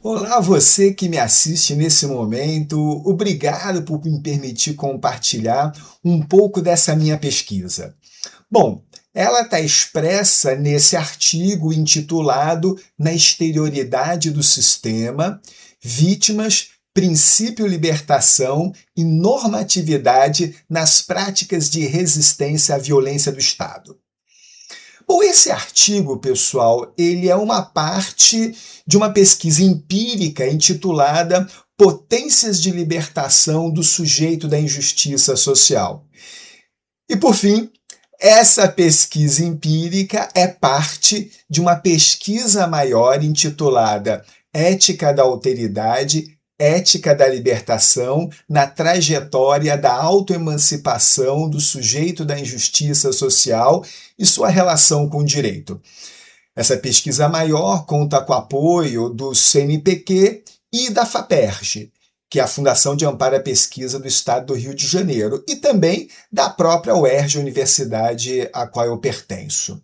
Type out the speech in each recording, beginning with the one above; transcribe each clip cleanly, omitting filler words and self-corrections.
Olá, você que me assiste nesse momento, obrigado por me permitir compartilhar um pouco dessa minha pesquisa. Bom, ela está expressa nesse artigo intitulado Na Exterioridade do Sistema, Vítimas, Princípio Libertação e Normatividade nas Práticas de Resistência à Violência do Estado. Bom, esse artigo, pessoal, ele é uma parte de uma pesquisa empírica intitulada Potências de Libertação do Sujeito da Injustiça Social. E, por fim, essa pesquisa empírica é parte de uma pesquisa maior intitulada Ética da Alteridade, Ética da Libertação na Trajetória da Autoemancipação do Sujeito da Injustiça Social e sua relação com o direito. Essa pesquisa maior conta com o apoio do CNPq e da FAPERJ, que é a Fundação de Amparo à Pesquisa do Estado do Rio de Janeiro, e também da própria UERJ, universidade a qual eu pertenço.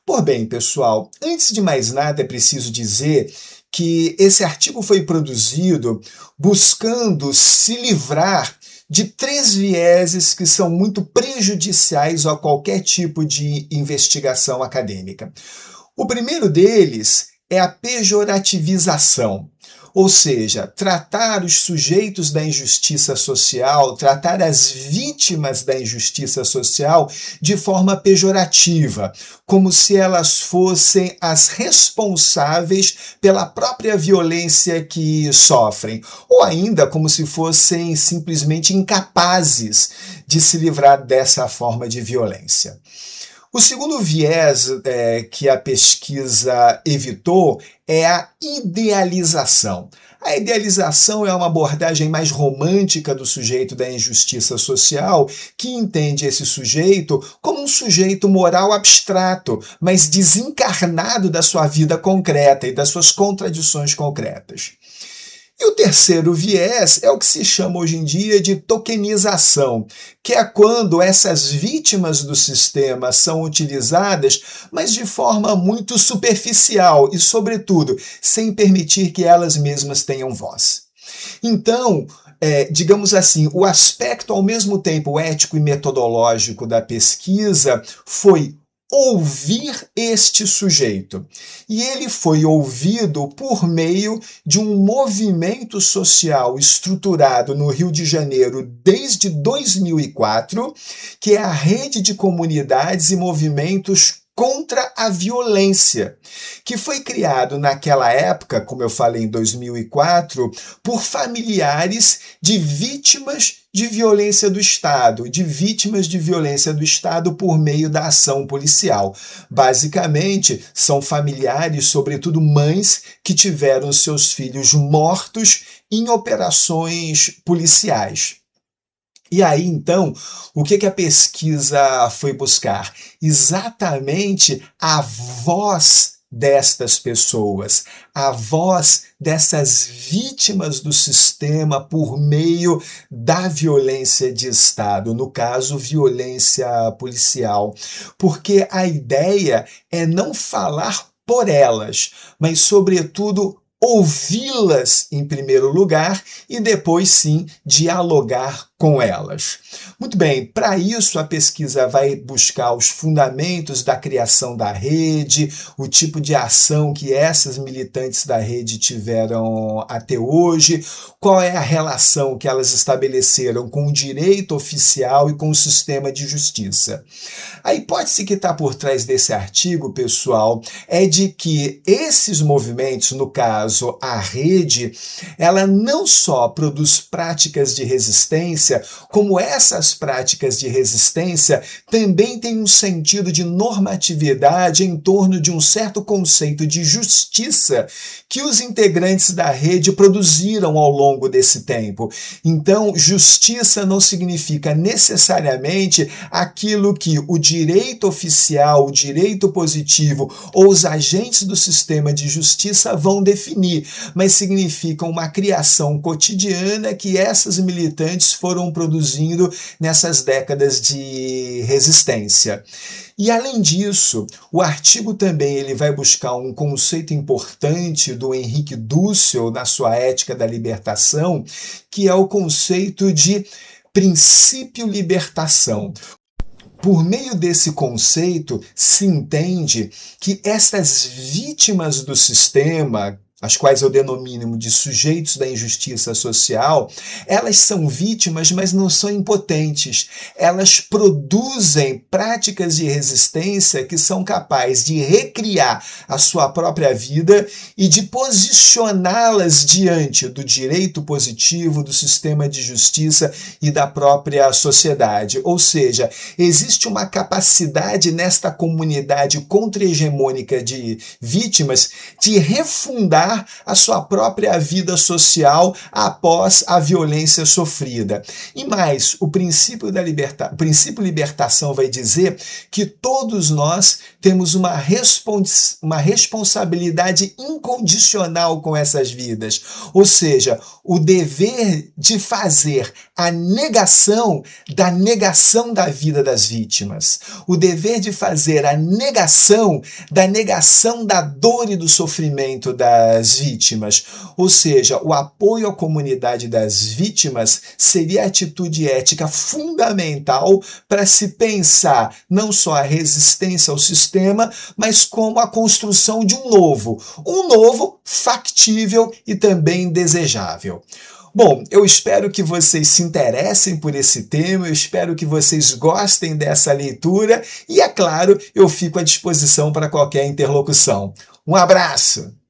Por bem, pessoal, antes de mais nada é preciso dizer que esse artigo foi produzido buscando se livrar de 3 vieses que são muito prejudiciais a qualquer tipo de investigação acadêmica. O primeiro deles é a pejorativização, ou seja, tratar os sujeitos da injustiça social, tratar as vítimas da injustiça social de forma pejorativa, como se elas fossem as responsáveis pela própria violência que sofrem, ou ainda como se fossem simplesmente incapazes de se livrar dessa forma de violência. O segundo viés que a pesquisa evitou é a idealização. A idealização é uma abordagem mais romântica do sujeito da injustiça social, que entende esse sujeito como um sujeito moral abstrato, mas desencarnado da sua vida concreta e das suas contradições concretas. E o terceiro viés é o que se chama hoje em dia de tokenização, que é quando essas vítimas do sistema são utilizadas, mas de forma muito superficial e, sobretudo, sem permitir que elas mesmas tenham voz. Então, digamos assim, o aspecto ao mesmo tempo ético e metodológico da pesquisa foi ouvir este sujeito. E ele foi ouvido por meio de um movimento social estruturado no Rio de Janeiro desde 2004, que é a Rede de Comunidades e Movimentos contra a Violência, que foi criado naquela época, como eu falei, em 2004, por familiares de vítimas de violência do Estado, de vítimas de violência do Estado por meio da ação policial. Basicamente, são familiares, sobretudo mães, que tiveram seus filhos mortos em operações policiais. E aí, então, o que a pesquisa foi buscar? Exatamente a voz destas pessoas, a voz dessas vítimas do sistema por meio da violência de Estado, no caso, violência policial. Porque a ideia é não falar por elas, mas, sobretudo, ouvi-las em primeiro lugar e depois sim dialogar com elas. Muito bem, para isso a pesquisa vai buscar os fundamentos da criação da rede, o tipo de ação que essas militantes da rede tiveram até hoje, qual é a relação que elas estabeleceram com o direito oficial e com o sistema de justiça. A hipótese que está por trás desse artigo, pessoal, é de que esses movimentos, no caso a rede, ela não só produz práticas de resistência, como essas práticas de resistência também têm um sentido de normatividade em torno de um certo conceito de justiça que os integrantes da rede produziram ao longo desse tempo. Então, justiça não significa necessariamente aquilo que o direito oficial, o direito positivo ou os agentes do sistema de justiça vão definir, mas significa uma criação cotidiana que essas militantes foram foram produzindo nessas décadas de resistência. E além disso, o artigo também ele vai buscar um conceito importante do Henrique Dussel na sua Ética da Libertação, que é o conceito de princípio libertação. Por meio desse conceito, se entende que estas vítimas do sistema, as quais eu denomino de sujeitos da injustiça social, elas são vítimas, mas não são impotentes. Elas produzem práticas de resistência que são capazes de recriar a sua própria vida e de posicioná-las diante do direito positivo, do sistema de justiça e da própria sociedade. Ou seja, existe uma capacidade nesta comunidade contra-hegemônica de vítimas de refundar a sua própria vida social após a violência sofrida. E mais, o princípio libertação vai dizer que todos nós temos uma responsabilidade incondicional com essas vidas, ou seja, o dever de fazer a negação da vida das vítimas, o dever de fazer a negação da dor e do sofrimento das vítimas, ou seja, o apoio à comunidade das vítimas seria a atitude ética fundamental para se pensar não só a resistência ao sistema, mas como a construção de um novo factível e também desejável. Bom, eu espero que vocês se interessem por esse tema, eu espero que vocês gostem dessa leitura e, é claro, eu fico à disposição para qualquer interlocução. Um abraço!